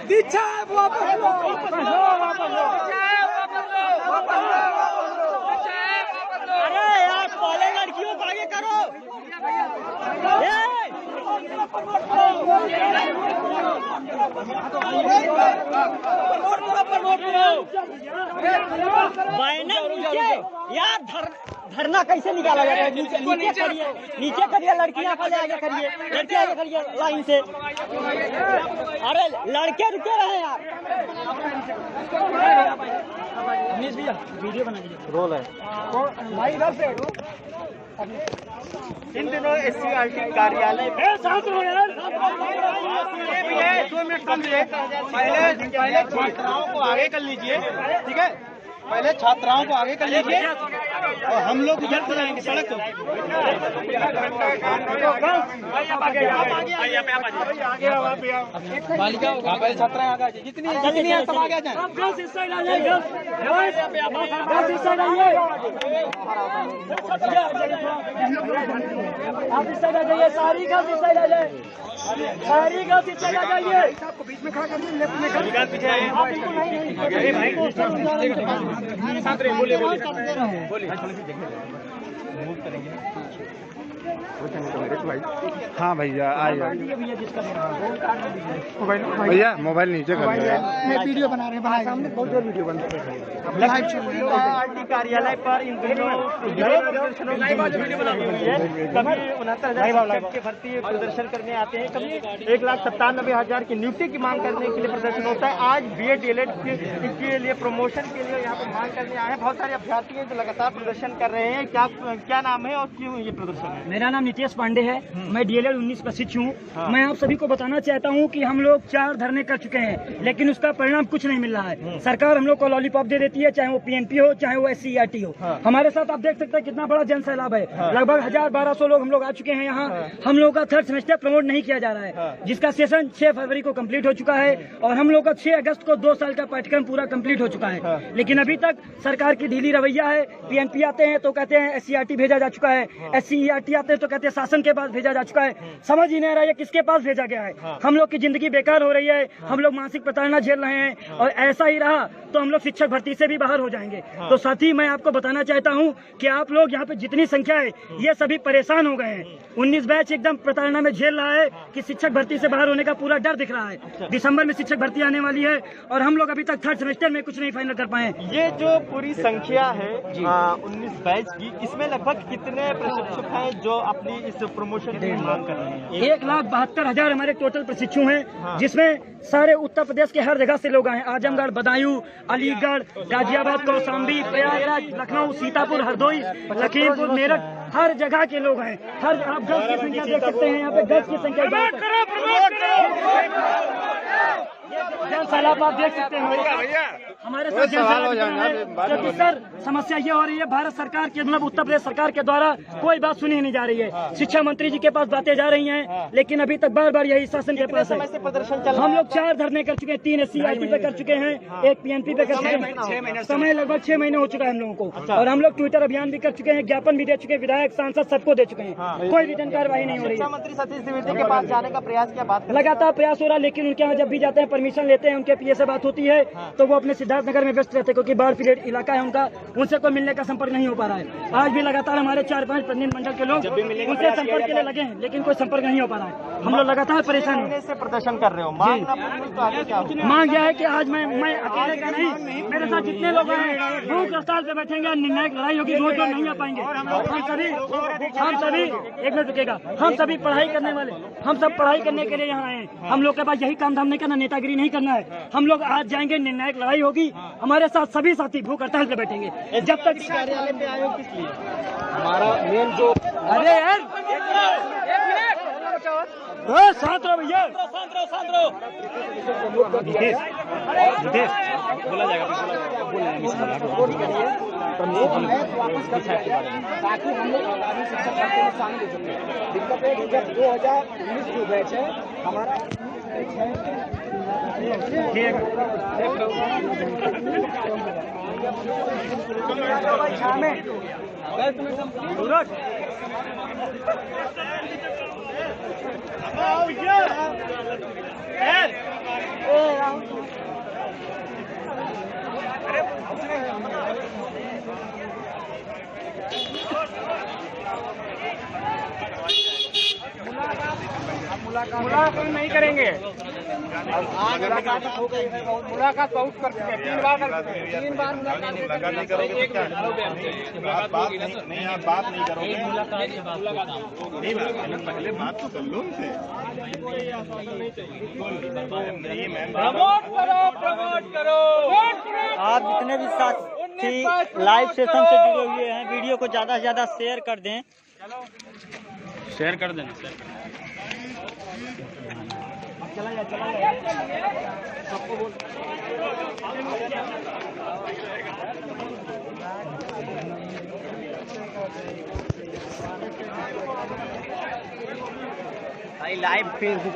दीक्षा वापस लो। अरे यार पहले लड़कियों को आगे करो। बैनर नीचे यार धरना कैसे निकाला जाता है? नीचे करिए, नीचे करिए, लड़कियां पहले आगे करिए, लड़के आगे करिए लाइन से। अरे लड़के रुके रहे यार। वीडियो बना दीजिए, रोल है भाई इधर से। इन दिनों SCRT कार्यालय पहले छात्राओं को आगे कर लीजिए, ठीक है? पहले छात्राओं को आगे कर लीजिए और हम लोग उधर से जाएंगे सड़क को। बालिका पहले छात्रा आगे जितनी है सब आगे जाए। आप इस साइड आ जाइए, सारी गर्ल्स इस साइड आ जाए, सारी गर्ल्स इस साइड आ जाइए। आपको बीच में खड़ा कर दिया, लेफ्ट में खड़ा पीछे आइए। बोलिए हाँ भैया आइए भैया, मोबाइल नीचे कर वीडियो बना रहे हैं, सामने बहुत देर वीडियो बन रही है। कार्यालय पर इन दिनों कभी 69,000 के भर्ती प्रदर्शन करने आते हैं, कभी 1,97,000 की नियुक्ति की मांग करने के लिए प्रदर्शन होता है। आज BA DLED के लिए प्रमोशन के लिए यहाँ पर मांग करने आए हैं। बहुत सारे अभ्यर्थी हैं जो लगातार प्रदर्शन कर रहे हैं। क्या नाम है और क्यों ये प्रदर्शन है? मेरा नाम नितेश पांडे है, मैं DLED 19 प्रशिक्षु हूँ। मैं आप सभी को बताना चाहता हूँ कि हम लोग 4 धरने कर चुके हैं, लेकिन उसका परिणाम कुछ नहीं मिल रहा है। सरकार हम लोग को लॉलीपॉप दे देती है, चाहे वो PNP हो चाहे वो SCRT हो। हमारे साथ आप देख सकते हैं कितना बड़ा जन सैलाब है। लगभग 1000-1200 लोग हम लोग आ चुके हैं यहाँ। हम लोग का 3rd सेमेस्टर प्रमोट नहीं किया जा रहा है, जिसका सेशन 6 फरवरी को कम्प्लीट हो चुका है और हम लोग का 6 अगस्त को 2 साल का पाठ्यक्रम पूरा कम्प्लीट हो चुका है। लेकिन अभी तक सरकार की ढीली रवैया है। PNP आते हैं तो कहते हैं SCRT भेजा जा चुका है, SCERT आते हैं तो कहते हैं शासन के पास भेजा जा चुका है। समझ ही नहीं रहा है किसके पास भेजा गया है। हम लोग की जिंदगी बेकार हो रही है, हम लोग मानसिक प्रताड़ना झेल रहे हैं और ऐसा ही रहा तो हम लोग शिक्षक भर्ती से भी बाहर हो जाएंगे। तो साथ ही मैं आपको बताना चाहता हूं कि आप लोग यहाँ पे जितनी संख्या है ये सभी परेशान हो गए हैं। 19 बैच एकदम प्रताड़ना में झेल रहा है कि शिक्षक भर्ती से बाहर होने का पूरा डर दिख रहा है। दिसंबर में शिक्षक भर्ती आने वाली है और हम लोग अभी तक 3rd सेमेस्टर में कुछ नहीं फाइनल कर पाए। ये जो पूरी संख्या है 19 बैच की, इसमें लगभग कितने प्रशिक्षक हैं जो अपनी इस प्रमोशन की मांग कर रहे हैं? 1,72,000 हमारे टोटल प्रशिक्षु हैं, जिसमें सारे उत्तर प्रदेश के हर जगह से लोग आए हैं। आजमगढ़, बदायूं, अलीगढ़, गाजियाबाद, कौशाम्बी, प्रयागराज, लखनऊ, सीतापुर, हरदोई, लखीमपुर, मेरठ, हर जगह के लोग हैं। हर आप गर्ल्स की संख्या देख सकते हैं, यहाँ पे गर्ल्स की संख्या जन सैलाब आप देख सकते हैं हमारे साथ जन सैलाब। क्योंकि सर समस्या ये हो रही है, भारत सरकार के मतलब उत्तर प्रदेश सरकार के द्वारा कोई बात सुनी नहीं जा रही है। शिक्षा मंत्री जी के पास बातें जा रही हैं, लेकिन अभी तक बार यही शासन के पास है। हम लोग 4 धरने कर चुके हैं, 3 SCRT पे कर चुके हैं, 1 PNP पे कर चुके हैं। समय लगभग 6 महीने हो चुका है हम लोगों को। और हम लोग ट्विटर अभियान भी कर चुके हैं, ज्ञापन भी दे चुके हैं, विधायक सांसद सबको दे चुके हैं। कोई रिटर्न कार्रवाई नहीं हो रही है। मंत्री सतीश द्विवेदी के पास जाने का प्रयास क्या बात लगातार प्रयास हो रहा है, लेकिन उनके यहाँ जब भी जाते हैं परमिशन लेते हैं, उनके PA से बात होती है तो वो अपने सिद्धार्थनगर में व्यस्त रहते हैं, क्योंकि बाढ़ पीड़ित इलाका है उनका, उनसे कोई मिलने का संपर्क नहीं हो पा रहा है। आज भी लगातार हमारे 4-5 प्रतिनिधि मंडल के लोग उनसे संपर्क के लिए लगे हैं, लेकिन कोई संपर्क नहीं हो पा रहा है। हम लोग लगातार परेशान हैं। प्रदर्शन कर रहे हो, मांग यह है कि आज मैं अकेले का नहीं, मेरे साथ जितने लोग हैं भूख हड़ताल पे बैठेंगे, निर्णायक लड़ाई होगी, रोज नहीं आ पाएंगे। हम सभी एक मिनट रुकेगा, हम सभी पढ़ाई करने वाले, हम सब पढ़ाई करने के लिए यहाँ आए हैं। हम लोग के पास यही काम धाम नहीं करना, नेतागिरी नहीं करना है। हम लोग आज जाएंगे, निर्णायक लड़ाई होगी, हमारे साथ सभी साथी भूख हड़ताल पे बैठेंगे जब तक। कार्यालय पे आए हो किस लिए? हमारा मेन जो, अरे यार शांत रहो भैया, बोला जाएगा ताकि हम लोग आगामी शिक्षा भर्ती में शामिल हो सकते हैं। दिक्कत है कि जब 2019 जो बैच है हमारा सूरज मुलाकात नहीं करेंगे। मुलाकात बहुत कर चुके हैं, 3 बार मुलाकात नहीं करोगे तो क्या? बात नहीं करोगे, पहले बात तो कर लो उनसे। प्रमोट करो। आप जितने भी साथी लाइव सेशन से जुड़े हुए हैं, वीडियो को ज़्यादा से ज़्यादा शेयर कर दें। शेयर कर देना। सबको बोल। भाई लाइव फेसबुक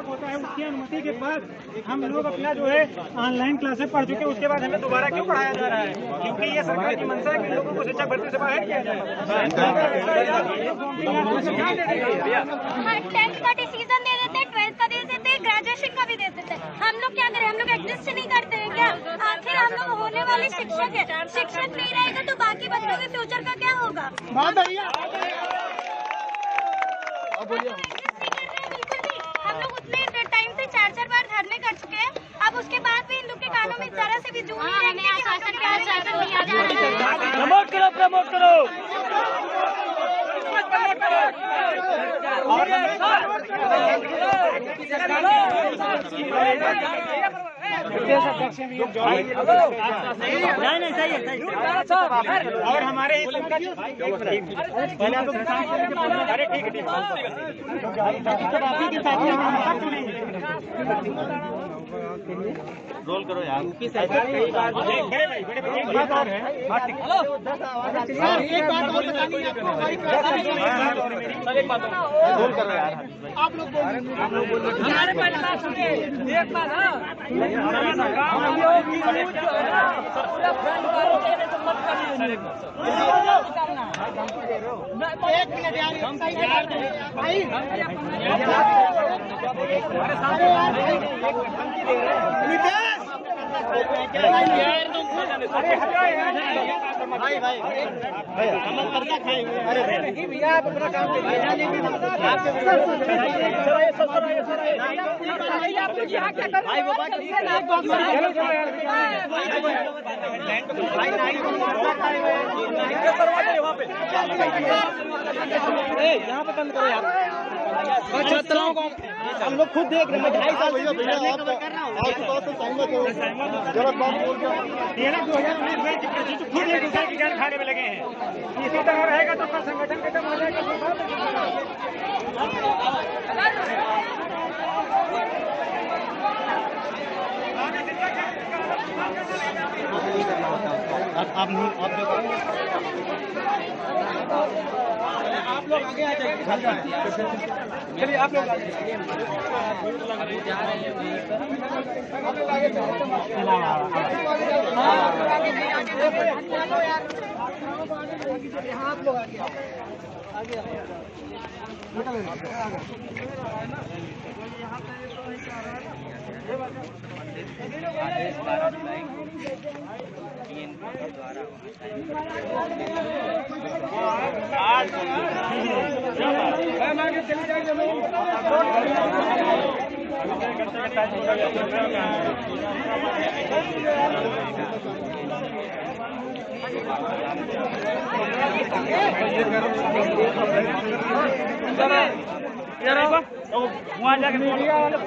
होता है, उसकी अनुमति के बाद हम लोग अपना जो है ऑनलाइन क्लासेस पढ़ चुके, उसके बाद हमें दोबारा क्यों पढ़ाया जा रहा है? क्योंकि ये सरकार की मंशा है कि लोगों को शिक्षक भर्ती से बाहर किया जाए। 10th का डिसीजन दे देते, 12th का दे देते, ग्रेजुएशन का भी दे देते। हम लोग क्या करें? हम लोग एग्जिस्ट नहीं करते हैं क्या? आखिर हम लोग होने वाले शिक्षक है, शिक्षक नहीं रहेगा तो बाकी बच्चों के फ्यूचर का क्या होगा? बहुत बढ़िया। हम लोग उतने टाइम से 4 बार धरने कर चुके हैं, अब उसके बाद भी इन लोग के कानों में जरा से भी जून नहीं रखते कि शासन क्या शासन दिया जा रहा है। प्रमोट करो, प्रमोट करो। नहीं सही है। और हमारे पहले आप अरे ठीक है रोल करो यार। एक बात और है, एक बात और बतानी है रोल करो यार। आप लोग हमारे पहले बात सुनिए, एक बात। एक मिनट यार, भैया आप अपना काम यहाँ पे बंद करो यार। छात्राओं को हम लोग खुद देख रहे हैं। 2.5 साल से खुद एक दूसरे की जान खाने में लगे हैं। इसी तरह रहेगा तो कल संगठन खत्म हो जाएगा। आप लोग आगे आ जाइए। चलिए आप लोग आप लोग आगे वहाँ जाके मीडिया वाले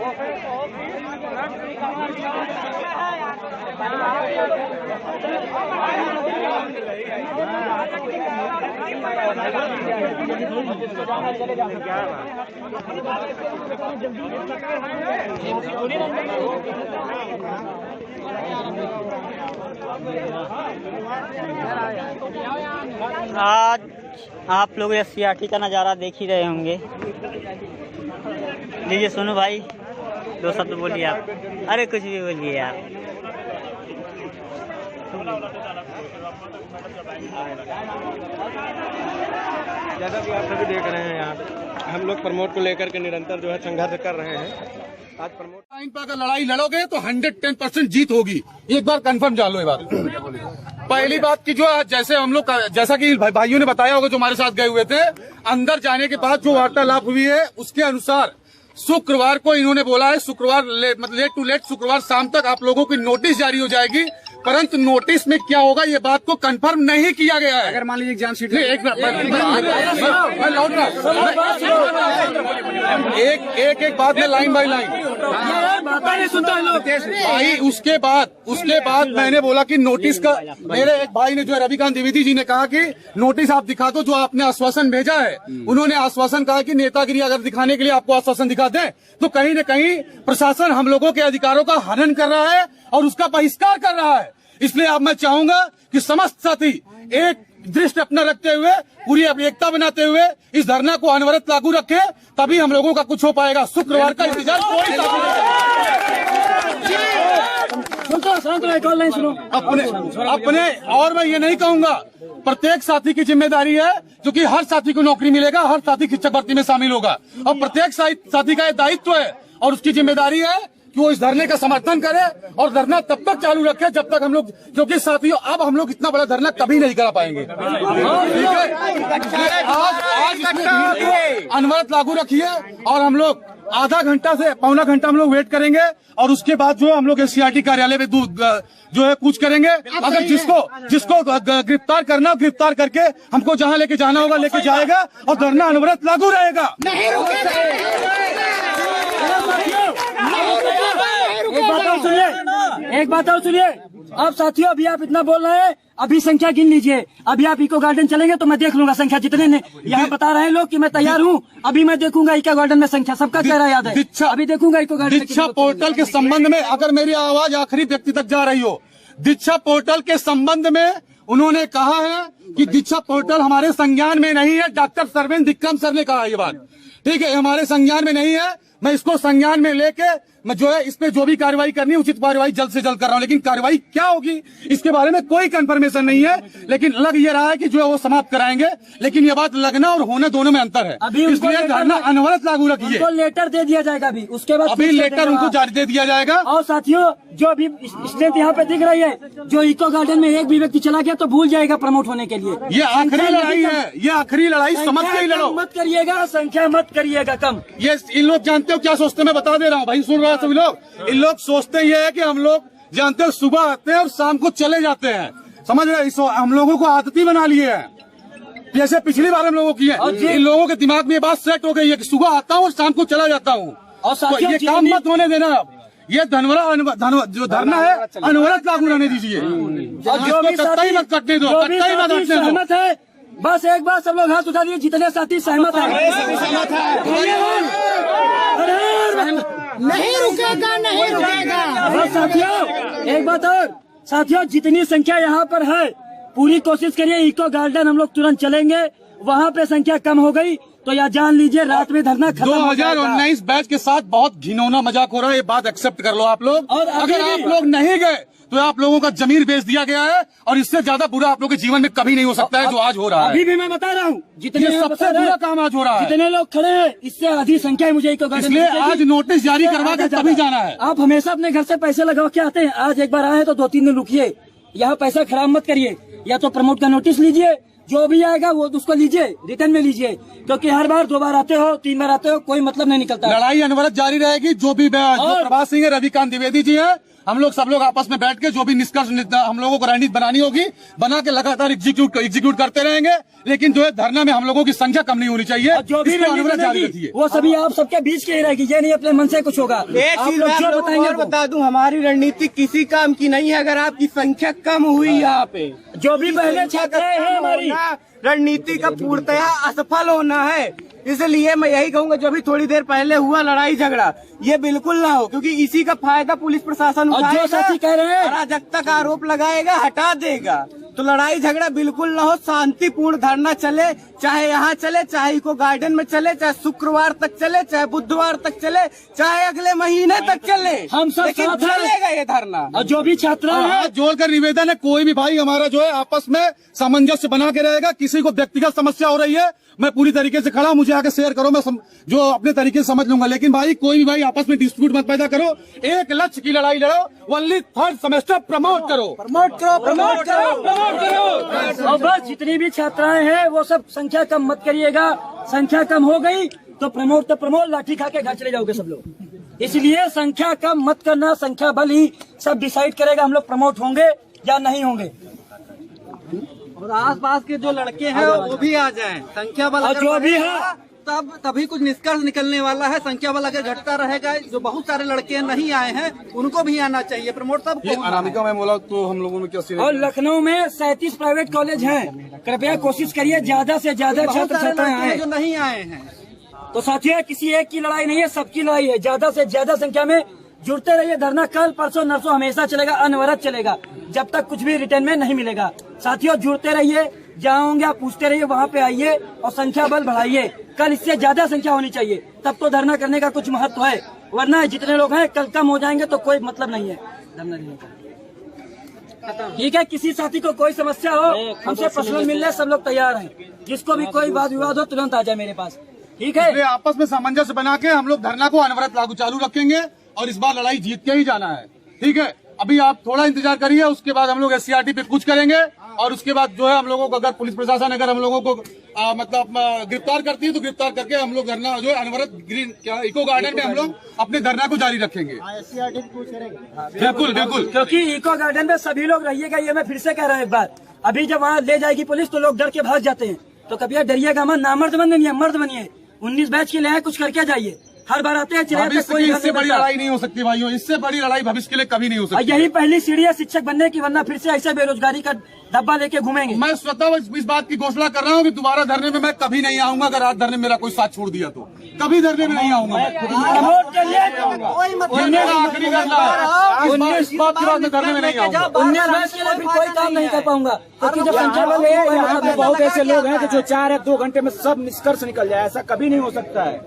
आज आप लोग ये सियाठी का नज़ारा देख ही रहे होंगे। लीजिए सुनो भाई, 2 शब्द बोलिए आप। अरे कुछ भी बोलिए आप। जैसा कि आप सभी देख रहे हैं, यहाँ पे हम लोग प्रमोद को लेकर के निरंतर जो है संघर्ष कर रहे हैं। आज प्रमोद लाइन पर अगर लड़ाई लड़ोगे तो 110% जीत होगी, एक बार कंफर्म जान लो ये बात। पहली बात की जो जैसे हम लोग, जैसा कि भाइयों ने बताया होगा जो हमारे साथ गए हुए थे, अंदर जाने के बाद जो वार्तालाप हुई है उसके अनुसार शुक्रवार को इन्होंने बोला है, शुक्रवार लेट टू लेट शुक्रवार शाम तक आप लोगों की नोटिस जारी हो जाएगी, परंतु नोटिस में क्या होगा ये बात को कंफर्म नहीं किया गया है। अगर मान लीजिए एग्जाम शीट एक बात में लाइन बाय लाइन भाई, उसके बाद मैंने बोला कि नोटिस का, मेरे एक भाई ने जो है रविकांत द्विवेदी जी ने कहा कि नोटिस आप दिखा दो जो आपने आश्वासन भेजा है। उन्होंने आश्वासन कहा कि नेतागिरी अगर दिखाने के लिए आपको आश्वासन दिखा दें तो कहीं न कहीं प्रशासन हम लोगों के अधिकारों का हनन कर रहा है और उसका बहिष्कार कर रहा है। इसलिए अब मैं चाहूंगा कि समस्त साथी एक दृष्टि अपना रखते हुए, पूरी एकता बनाते हुए इस धरना को अनवरत लागू रखें, तभी हम लोगों का कुछ हो पाएगा। शुक्रवार का इंतजार कोई अपने और मैं ये नहीं कहूंगा, प्रत्येक साथी की जिम्मेदारी है, क्योंकि हर साथी को नौकरी मिलेगा, हर साथी शिक्षक भर्ती में शामिल होगा और प्रत्येक साथी का दायित्व है और उसकी जिम्मेदारी है कि वो इस धरने का समर्थन करे और धरना तब तक चालू रखे जब तक हम लोग, क्योंकि साथियों अब हम लोग इतना बड़ा धरना कभी नहीं करा पाएंगे। ठीक है, आज इसमें अनवरत लागू रखिए और हम लोग आधा घंटा से पौना घंटा हम लोग वेट करेंगे और उसके बाद जो हम लोग SCRT कार्यालय में जो है कूच करेंगे। अगर जिसको गिरफ्तार करना, गिरफ्तार करके हमको जहां लेके जाना होगा लेके जाएगा और धरना अनवरत लागू रहेगा। एक बात और सुनिए, अब साथियों अभी आप इतना बोल रहे हैं, अभी संख्या गिन लीजिए। अभी आप इको गार्डन चलेंगे तो मैं देख लूंगा संख्या जितने ने यहाँ बता रहे हैं लोग कि मैं तैयार हूँ। अभी मैं देखूंगा इको गार्डन में संख्या, सबका चेहरा याद है। अभी देखूंगा इको गार्डन। दीक्षा पोर्टल के संबंध में अगर मेरी आवाज आखिरी व्यक्ति तक जा रही हो, दीक्षा पोर्टल के संबंध में उन्होंने कहा है कि दीक्षा पोर्टल हमारे संज्ञान में नहीं है। डॉक्टर सरवेन दिक्कम सर ने कहा ये बात, ठीक है, हमारे संज्ञान में नहीं है। मैं इसको संज्ञान में लेके मैं जो है इस पे जो भी कार्रवाई करनी है उचित कार्रवाई जल्द से जल्द कर रहा हूँ, लेकिन कार्रवाई क्या होगी इसके बारे में कोई कंफर्मेशन नहीं है। लेकिन लग ये रहा है कि जो है वो समाप्त कराएंगे, लेकिन ये बात लगना और होने दोनों में अंतर है। इसलिए धरना अनवरत लागू रखिए। उनको लेटर दे दिया जाएगा अभी, उसके बाद अभी लेटर उनको जारी दे दिया जाएगा। और साथियों जो अभी स्ट्रेंथ यहाँ पे दिख रही है, जो इको गार्डन में एक भी व्यक्ति चला गया तो भूल जाएगा प्रमोट होने के लिए। ये आखिरी लड़ाई है, ये आखिरी लड़ाई समझ के ही लड़ो, मत करिएगा, संख्या मत करिएगा कम। ये इन लोग जानते हो क्या सोचते, मैं बता दे रहा हूँ भाई, सुन रहा है सभी लोग। इन लोग सोचते ये है कि हम लोग जानते हो सुबह आते हैं और शाम को चले जाते हैं, समझ रहे, हम लोगों को आदती बना लिए है, जैसे पिछली बार हम लोगों की है। इन लोगों के दिमाग में ये बात सेट हो गई है कि सुबह आता हूँ और शाम को चला जाता हूँ। तो ये काम मत होने देना। ये जो धरना है अनवरत लागू रहने दीजिए, कतई मत कटने दो, कतई मत हटने दो। बस एक बार सब लोग हाथ उठा दिए, जितने साथी सहमत है। नहीं रुकेगा, नहीं रुकेगा। बस साथियों एक बात और, साथियों जितनी संख्या यहाँ पर है पूरी कोशिश करिए, इको गार्डन हम लोग तुरंत चलेंगे। वहाँ पे संख्या कम हो गई तो या जान लीजिए रात में धरना खत्म। 2019 बैच के साथ बहुत घिनौना मजाक हो रहा है, ये बात एक्सेप्ट कर लो आप लोग। और अगर आप लोग नहीं गए तो आप लोगों का जमीन बेच दिया गया है और इससे ज्यादा बुरा आप लोगों के जीवन में कभी नहीं हो सकता है जो आज हो रहा है। अभी भी मैं बता रहा हूँ, जितने सबसे बुरा काम आज हो रहा है, जितने लोग खड़े हैं इससे आधी संख्या है मुझे इको गार्डन। इसलिए आज नोटिस जारी करवा के तभी जाना है। आप हमेशा अपने घर से पैसे लगा के आते हैं, आज एक बार आए तो 2-3 दिन रुकिए, यहाँ पैसा खराब मत करिए। या तो प्रमोट का नोटिस लीजिए, जो भी आएगा वो उसको लीजिए, रिटर्न में लीजिए, क्योंकि हर बार 2 बार आते हो, 3 बार आते हो, कोई मतलब नहीं निकलता। लड़ाई अनवरत जारी रहेगी। जो भी प्रभात सिंह है, रविकांत द्विवेदी जी है, हम लोग सब लोग आपस में बैठ के जो भी निष्कर्ष हम लोगों को रणनीति बनानी होगी बना के लगातार एग्जीक्यूट करते रहेंगे। लेकिन जो है धरना में हम लोगों की संख्या कम नहीं होनी चाहिए। जो भी रणनीति वो सभी आप सबके बीच की रहेगी, ये नहीं अपने मन से कुछ होगा। एक चीज जो बताएंगे बता दूं, हमारी रणनीति किसी काम की नहीं है। अगर आपकी संख्या कम हुई यहाँ पे, जो भी पहले छात्र है हमारी रणनीति का पूर्णतया असफल होना है। इसलिए मैं यही कहूंगा, जो भी थोड़ी देर पहले हुआ लड़ाई झगड़ा, ये बिल्कुल ना हो, क्योंकि इसी का फायदा पुलिस प्रशासन उठाएगा, जो साथी कह रहे हैं अराजकता का आरोप लगाएगा, हटा देगा। तो लड़ाई झगड़ा बिल्कुल न हो, शांतिपूर्ण धरना चले, चाहे यहाँ चले, चाहे इको गार्डन में चले, चाहे शुक्रवार तक चले, चाहे बुधवार तक चले, चाहे अगले महीने तक चले, हम सब लेकिन साथ हैं। चलेगा ये धरना। और जो भी छात्र हाथ जोड़कर निवेदन है, कोई भी भाई हमारा जो है आपस में सामंजस्य बना के रहेगा। किसी को व्यक्तिगत समस्या हो रही है, मैं पूरी तरीके से खड़ा, मुझे आके शेयर करो, मैं जो अपने तरीके से समझ लूंगा। लेकिन भाई कोई भी भाई आपस में डिस्प्यूट मत पैदा करो, एक लक्ष्य की लड़ाई लड़ो, ओनली 3rd सेमेस्टर प्रमोट करो, प्रमोट करो, प्रमोट करो, प्रमोट करो। और बस जितनी भी छात्राएं हैं वो सब संख्या कम मत करिएगा। संख्या कम हो गई तो प्रमोट, लाठी खा के घर चले जाओगे सब लोग। इसलिए संख्या कम मत करना, संख्या बल ही सब डिसाइड करेगा हम लोग प्रमोट होंगे या नहीं होंगे। और आसपास के जो लड़के हैं वो भी आ जाएं, संख्या बल और जो भी है तभी कुछ निष्कर्ष निकलने वाला है। संख्या बल अगर घटता रहेगा, जो बहुत सारे लड़के नहीं आए हैं उनको भी आना चाहिए। प्रमोट सब अनामिका में बोला तो हम लोगों में क्या। और लखनऊ में 37 प्राइवेट कॉलेज हैं, कृपया कोशिश करिए ज्यादा से ज्यादा छात्र छात्राएं आए जो नहीं आए हैं। तो साथियों, किसी एक की लड़ाई नहीं है, सबकी लड़ाई है। ज्यादा से ज्यादा संख्या में जुड़ते रहिए। धरना कल परसों नरसों हमेशा चलेगा, अनवरत चलेगा, जब तक कुछ भी रिटर्न में नहीं मिलेगा। साथियों जुड़ते रहिए, जहाँ होंगे आप पूछते रहिए, वहाँ पे आइए और संख्या बल बढ़ाइए। कल इससे ज्यादा संख्या होनी चाहिए, तब तो धरना करने का कुछ महत्व है। वरना जितने लोग हैं कल कम हो जाएंगे तो कोई मतलब नहीं है धरना देने का। ठीक है, किसी साथी को कोई समस्या हो हमसे पर्सनल मिलने सब लोग तैयार हैं। जिसको भी कोई वाद विवाद हो तुरंत आ जाए मेरे पास। ठीक है, आपस में सामंजस्य बना के हम लोग धरना को अनवरत लागू चालू रखेंगे और इस बार लड़ाई जीत के ही जाना है। ठीक है, अभी आप थोड़ा इंतजार करिए, उसके बाद हम लोग SCRT पे कुछ करेंगे और उसके बाद जो है हम लोगों को, अगर पुलिस प्रशासन अगर हम लोगों को मतलब गिरफ्तार करती है तो गिरफ्तार करके हम लोग धरना जो है अनवरत इको गार्डन में हम लोग अपने धरना को जारी रखेंगे। बिल्कुल बिल्कुल, क्योंकि इको गार्डन में सभी लोग रहिएगा। ये मैं फिर से कह रहा हूँ एक बार, अभी जब वहाँ ले जाएगी पुलिस तो लोग डर के भाग जाते हैं। तो कभी डरिएगा मत, नामर्द बनिए, मर्द बनिए। 19 बैच के लिए कुछ करके जाइए। हर बार आते हैं कोई इससे बड़ी लड़ाई नहीं हो सकती भाइयों, इससे बड़ी लड़ाई भविष्य के लिए कभी नहीं हो सकती। यही पहली सीढ़ी है शिक्षक बनने की, वरना फिर से ऐसे बेरोजगारी का डब्बा लेके घूमेंगे। मैं स्वतः इस बात की घोषणा कर रहा हूँ कि दोबारा धरने में मैं कभी नहीं आऊंगा। अगर आज धरने में मेरा कोई साथ छोड़ दिया तो कभी धरने में नहीं आऊंगा। आखिरी धरना है, इस बात के बाद मैं धरने में नहीं आऊंगा। 19 बैच के लिए भी कोई काम नहीं कर पाऊंगा, क्योंकि जो संख्या बल है यहाँ पे बहुत ऐसे लोग हैं कि जो 4 या 2 घंटे में सब निष्कर्ष निकल जाए। ऐसा कभी नहीं हो सकता है।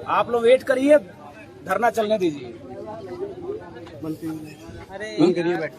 आप लोग वेट करिए, धरना चलने दीजिए। अरे बैठ